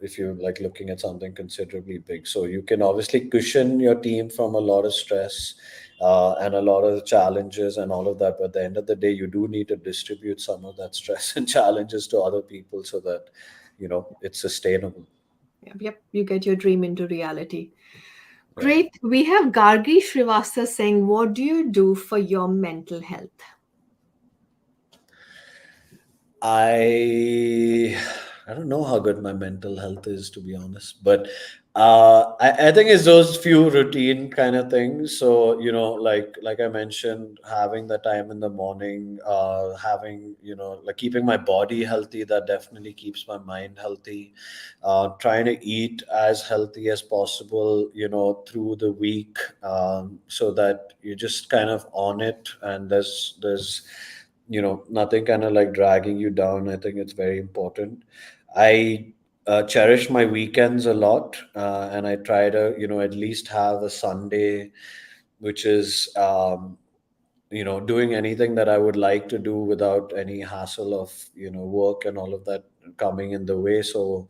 If you're like looking at something considerably big, so you can obviously cushion your team from a lot of stress, and a lot of the challenges and all of that. But at the end of the day, you do need to distribute some of that stress and challenges to other people so that it's sustainable. Yep, yep, you get your dream into reality. Yeah. Great. We have Gargi Srivastava saying, "What do you do for your mental health?" I I don't know how good my mental health is, to be honest, but I think it's those few routine kind of things. So like I mentioned, having the time in the morning, having like keeping my body healthy, that definitely keeps my mind healthy. Trying to eat as healthy as possible, through the week, so that you're just kind of on it, and there's nothing kind of like dragging you down. I think it's very important. I cherish my weekends a lot, and I try to at least have a Sunday which is doing anything that I would like to do without any hassle of work and all of that coming in the way. So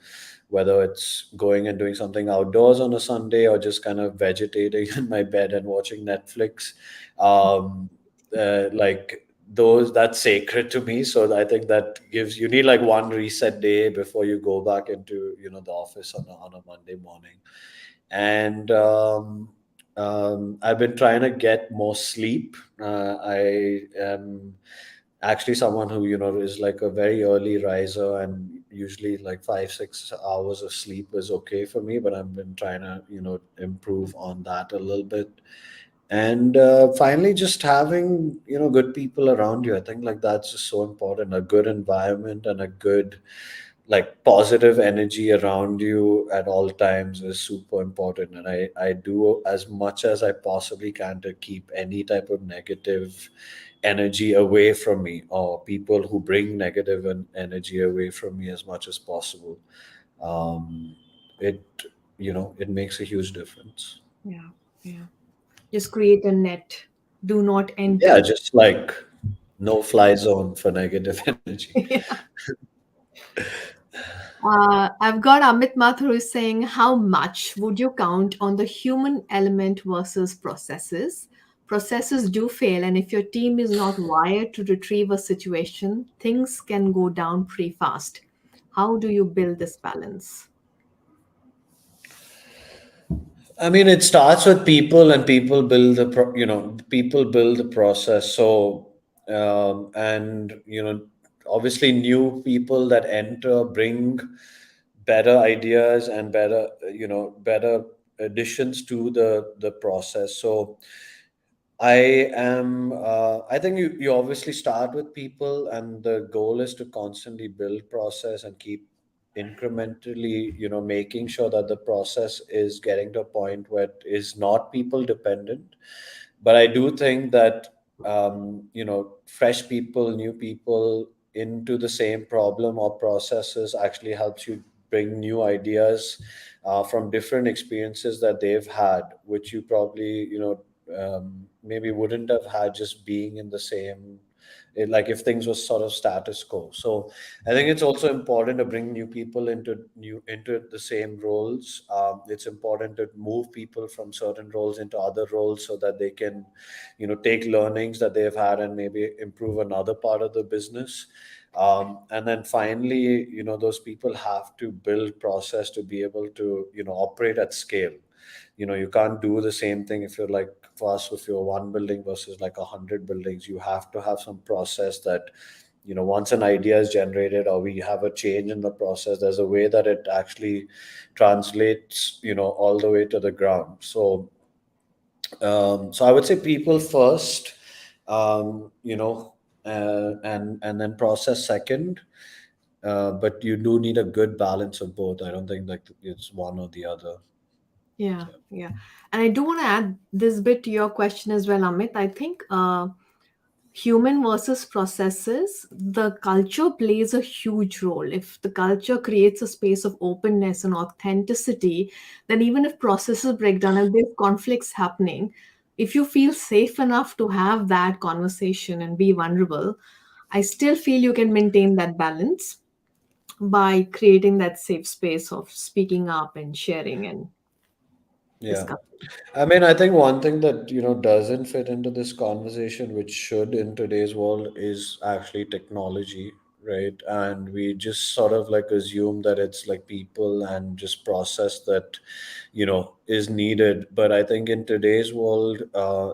whether it's going and doing something outdoors on a Sunday, or just kind of vegetating in my bed and watching Netflix, um, like those, that's sacred to me. So I think that gives, you need like one reset day before you go back into the office on a Monday morning. And I've been trying to get more sleep. I am actually someone who, is like a very early riser, and usually like 5 6 hours of sleep is okay for me, but I've been trying to improve on that a little bit. And finally, just having good people around you, I think like that's just so important. A good environment and a good, like, positive energy around you at all times is super important. And I do as much as I possibly can to keep any type of negative energy away from me, or people who bring negative energy away from me, as much as possible. um, it it makes a huge difference. Yeah, yeah. Just create a net. Do not Yeah, enter. just like no fly zone for negative energy. I've got Amit Mathur who is saying, how much would you count on the human element versus processes? Processes do fail, and if your team is not wired to retrieve a situation, things can go down pretty fast. How do you build this balance? I mean, it starts with people, and people build people build the process. So, and obviously, new people that enter bring better ideas and better additions to the process. So, I think you obviously start with people, and the goal is to constantly build process and keep incrementally, making sure that the process is getting to a point where it is not people dependent. But I do think that, fresh people, new people into the same problem or processes actually helps you bring new ideas from different experiences that they've had, which you probably, maybe wouldn't have had just being in the same, like if things were sort of status quo. So I think it's also important to bring new people into the same roles. It's important to move people from certain roles into other roles so that they can, take learnings that they've had and maybe improve another part of the business. And then finally, those people have to build process to be able to, operate at scale. You can't do the same thing if you're like, for us, if you're one building versus like 100 buildings. You have to have some process that, once an idea is generated or we have a change in the process, there's a way that it actually translates, all the way to the ground. So I would say people first, and then process second. But you do need a good balance of both. I don't think like it's one or the other. Yeah, So, yeah. And I do want to add this bit to your question as well, Amit. I think human versus processes, the culture plays a huge role. If the culture creates a space of openness and authenticity, then even if processes break down and there's conflicts happening, if you feel safe enough to have that conversation and be vulnerable, I still feel you can maintain that balance by creating that safe space of speaking up and sharing and yeah. discussing. I mean, I think one thing that, doesn't fit into this conversation, which should in today's world, is actually technology, right? And we just sort of like assume that it's like people and just process that, is needed. But I think in today's world,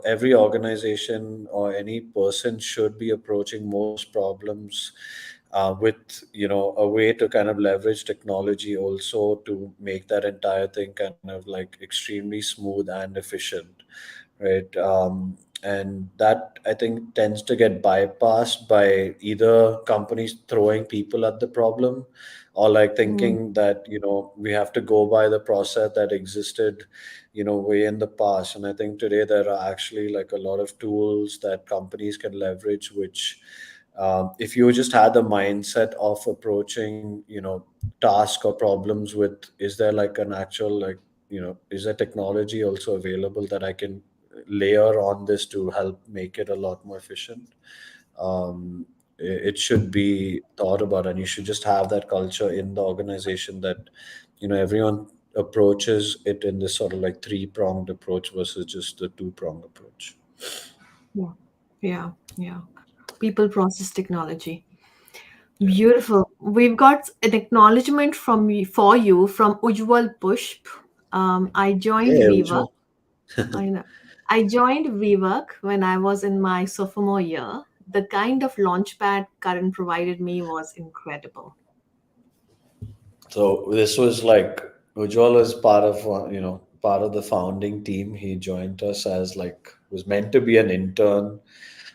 every organization or any person should be approaching most problems with, a way to kind of leverage technology also to make that entire thing kind of like extremely smooth and efficient, right? And that, I think, tends to get bypassed by either companies throwing people at the problem, or like Mm, thinking that, we have to go by the process that existed, way in the past. And I think today there are actually like a lot of tools that companies can leverage, which, if you just had the mindset of approaching, task or problems with, is there like an actual, like, is there technology also available that I can layer on this to help make it a lot more efficient? It should be thought about, and you should just have that culture in the organization that, everyone approaches it in this sort of like three-pronged approach versus just the two-pronged approach. yeah, yeah, yeah. People, process, technology. Yeah. Beautiful. We've got an acknowledgement from for you from Ujwal Pushp. I joined Hey, Viva. Ujjwal. I know. I joined VWork when I was in my sophomore year. The kind of launchpad Karan provided me was incredible. So this was like Ujjwal was part of part of the founding team. He joined us as like was meant to be an intern,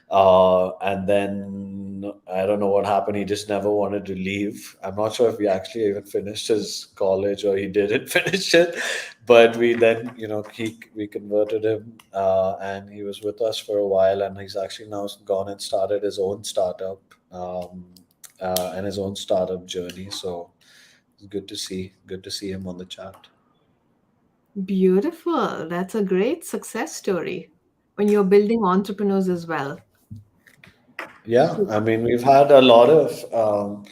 and then I don't know what happened. He just never wanted to leave. I'm not sure if he actually even finished his college or he didn't finish it, but we then we converted him, and he was with us for a while, and he's actually now gone and started his own startup. And his own startup journey. So it's good to see him on the chat. Beautiful. That's a great success story when you're building entrepreneurs as well. Yeah, I mean, we've had a lot of, a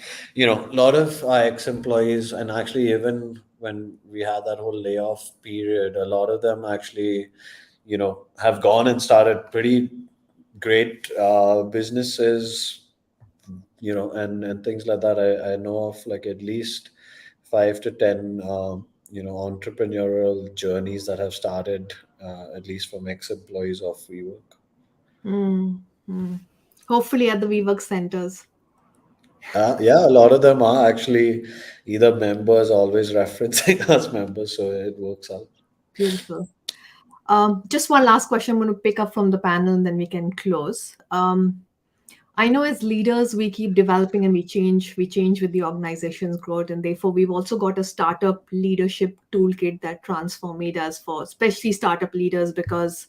lot of our ex-employees, and actually, even when we had that whole layoff period, a lot of them actually, have gone and started pretty great businesses, and things like that. I know of like at least 5 to 10, entrepreneurial journeys that have started, at least from ex-employees of WeWork. Mm, mm. Hopefully at the WeWork centers. Yeah, a lot of them are actually either members, always referencing us members, so it works out. Beautiful. Just one last question I'm going to pick up from the panel and then we can close. I know as leaders, we keep developing and we change with the organization's growth. And therefore, we've also got a startup leadership toolkit that Transformate does for especially startup leaders because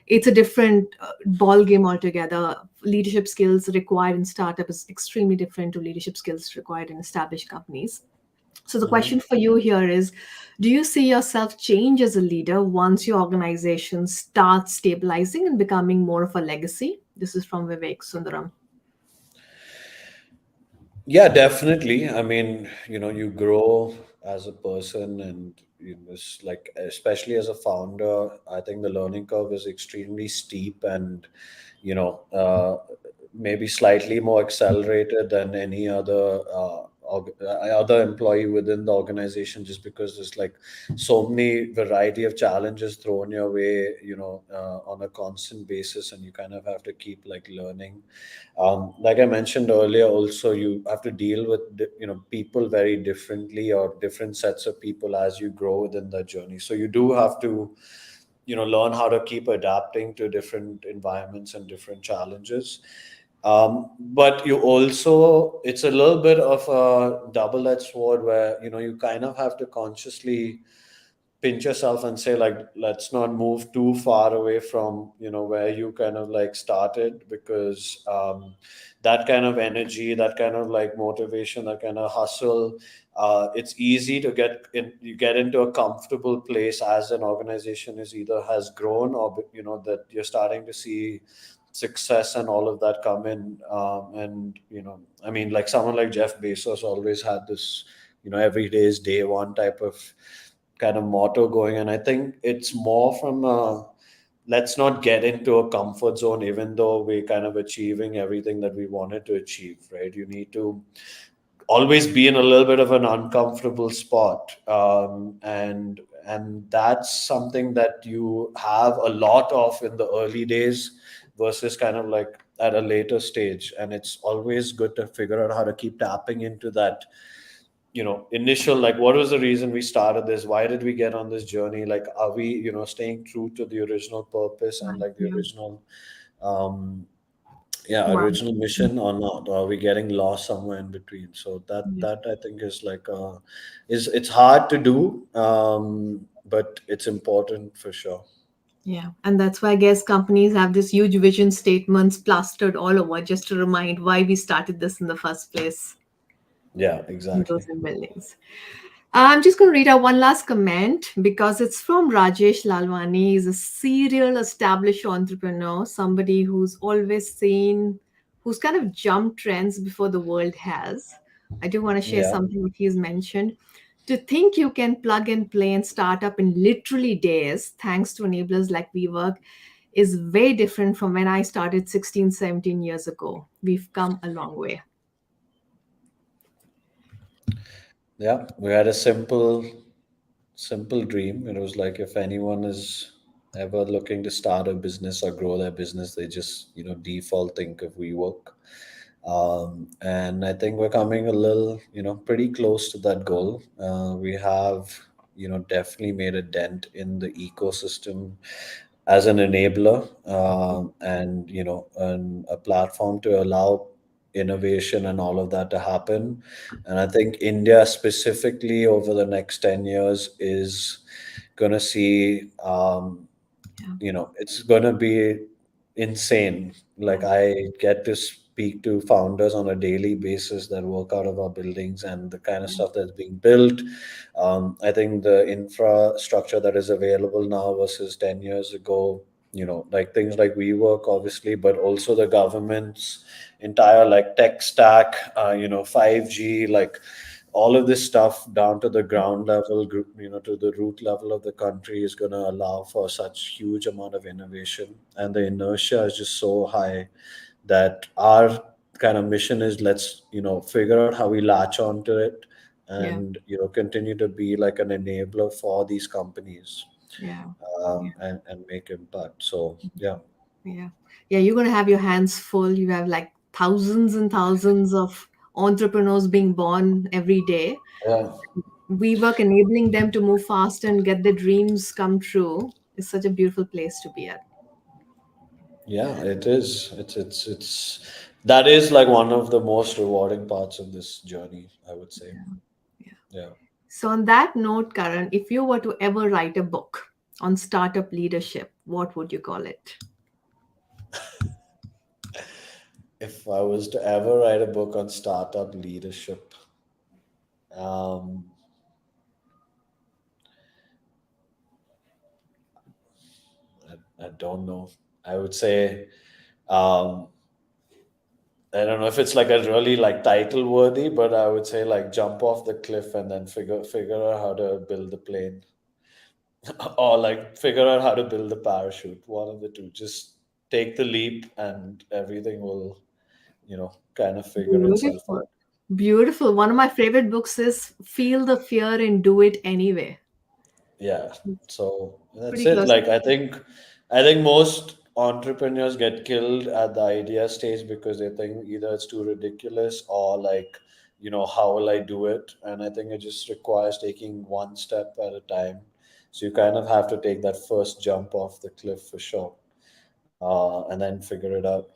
it's a different ball game altogether. Leadership skills required in startup is extremely different to leadership skills required in established companies. So the Mhm. question for you here is, do you see yourself change as a leader once your organization starts stabilizing and becoming more of a legacy? This is from Vivek Sundaram. Yeah, definitely. I mean, you grow as a person, and it's like, especially as a founder, I think the learning curve is extremely steep, and you know, uh, maybe slightly more accelerated than any other employee within the organization, just because there's like so many variety of challenges thrown your way, on a constant basis, and you kind of have to keep like learning. Like I mentioned earlier, also you have to deal with people very differently, or different sets of people as you grow within the journey. So you do have to learn how to keep adapting to different environments and different challenges. But you also, it's a little bit of a double-edged sword where you kind of have to consciously pinch yourself and say like, let's not move too far away from where you kind of like started, because that kind of energy, that kind of like motivation, that kind of hustle, it's easy to get in, you get into a comfortable place as an organization is either has grown, or that you're starting to see success and all of that come in. And I mean, like someone like Jeff Bezos always had this every day is day one type of kind of motto going. And I think it's more from let's not get into a comfort zone, even though we're kind of achieving everything that we wanted to achieve, right? You need to always be in a little bit of an uncomfortable spot, and that's something that you have a lot of in the early days versus kind of like at a later stage. And it's always good to figure out how to keep tapping into that initial, like, what was the reason we started this, why did we get on this journey, like, are we staying true to the original purpose and Right. like the Yeah. original um yeah, Wow. original mission, or not, or are we getting lost somewhere in between? So Yeah. that I think is like is it's hard to do, but it's important for sure. Yeah. And that's why I guess companies have this huge vision statements plastered all over just to remind why we started this in the first place. Yeah, Windows exactly. and buildings. I'm just going to read out one last comment because it's from Rajesh Lalwani. He's a serial established entrepreneur, somebody who's always seen, who's kind of jumped trends before the world has. I do want to share Yeah. something that he's mentioned. To think you can plug and play and start up in literally days, thanks to enablers like WeWork, is very different from when I started 16, 17 years ago. We've come a long way. Yeah, we had a simple dream. It was like, if anyone is ever looking to start a business or grow their business, they just, default think of WeWork. And I think we're coming a little, pretty close to that goal. We have, definitely made a dent in the ecosystem as an enabler, and, a platform to allow innovation and all of that to happen. And I think India specifically over the next 10 years is going to see, Yeah, it's going to be insane. Like, yeah, I get to speak to founders on a daily basis that work out of our buildings, and the kind of yeah, stuff that's being built. I think the infrastructure that is available now versus 10 years ago, like things like WeWork, obviously, but also the government's entire like tech stack, 5G, like all of this stuff down to the ground level, to the root level of the country is going to allow for such huge amount of innovation. And the inertia is just so high that our kind of mission is, let's, figure out how we latch onto it yeah, and, continue to be like an enabler for these companies, yeah, yeah. and make impact. So, yeah. Yeah. Yeah, you're going to have your hands full. You have like thousands and thousands of entrepreneurs being born every day. Yeah. We work enabling them to move fast and get their dreams come true. It's such a beautiful place to be at. Yeah, it is. It's that is like one of the most rewarding parts of this journey, I would say. Yeah. Yeah. So, on that note, Karan, if you were to ever write a book on startup leadership, what would you call it? If I was to ever write a book on startup leadership, um, I don't know. I would say, um, I don't know if it's like a really like title worthy, but I would say like jump off the cliff and then figure out how to build the plane, or like figure out how to build the parachute. One of the two. Just take the leap, and everything will, kind of figure itself Beautiful. out. Beautiful. One of my favorite books is Feel the Fear and Do It Anyway. Yeah. It's So that's pretty it. close. Like, I think most entrepreneurs get killed at the idea stage because they think either it's too ridiculous or like, how will I do it? And I think it just requires taking one step at a time. So you kind of have to take that first jump off the cliff for sure, and then figure it out.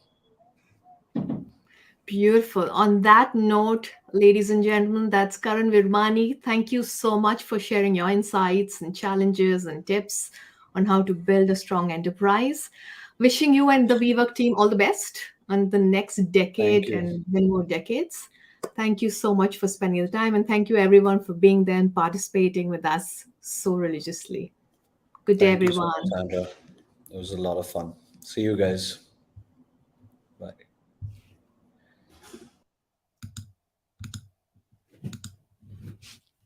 Beautiful. On that note, ladies and gentlemen, that's Karan Virmani. Thank you so much for sharing your insights and challenges and tips on how to build a strong enterprise. Wishing you and the WeWork team all the best on the next Thank decade you. and many more decades. Thank you so much for spending the time, and thank you everyone for being there and participating with us so religiously. Good day, Thank you so much, everyone. Sandra. It was a lot of fun. See you guys. Bye.